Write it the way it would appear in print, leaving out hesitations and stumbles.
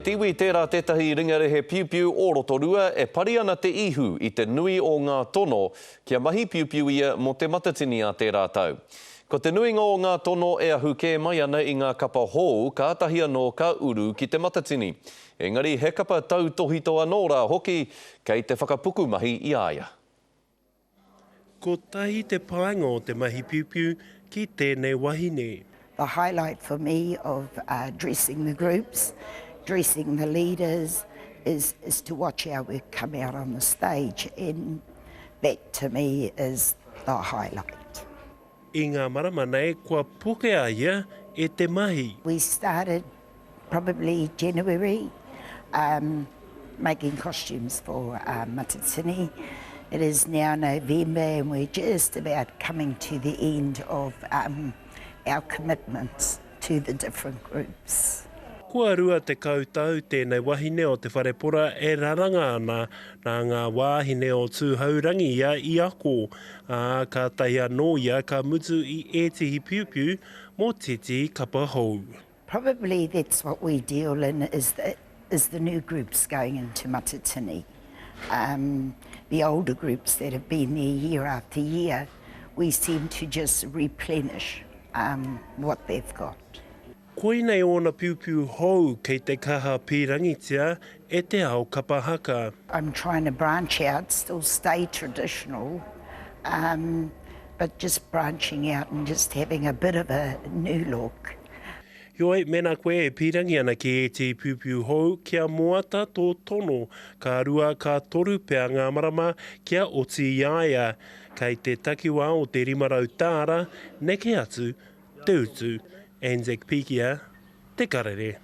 Tiwi tērā tētahi ringarehe Piupiu o Rotorua e pari ana te ihu I te nui o ngā tono kia mahi piupiu ia mo Te Matatini a tērā tau. Ko te nuinga o ngā tono e ahu kē mai ana I ngā kapa hou ka atahi anō ka uru ki Te Matatini. Engari he kapa tau tohito anō rā hoki kei te whakapuku mahi I aia. Ko tahi te paenga o te mahi piupiu ki tēnei wahine. The highlight for me of dressing the groups, dressing the leaders, is to watch our work come out on the stage, and that to me is the highlight. I ngā marama nei, kua pukea ia e te mahi. We started probably January, making costumes for Matatini. It is now November and we're just about coming to the end of our commitments to the different groups. Kua rua te kautau tēnei wahine o te wharepora e raranga ana nā ngā wāhine o tūhaurangi ia I ako. Ka tai anō ia ka mutu I ētihi piupiu mō tēti kapa hou. Probably that's what we deal in is the new groups going into Matatini. The older groups that have been there year after year, we seem to just replenish what they've got. Koinei ona piupiu hou kei te kaha pīrangitia e te ao kapa haka. I'm trying to branch out, still stay traditional, but just branching out and just having a bit of a new look. Ioi, mena koe e pīrangi ana ki e te piupiu hou kia moata tō tono, ka rua ka toru pea ngā marama kia oti iaia. Kei te takiwa o te rimarau tāra, neke atu, te utu, Anzac Pikia, te karere.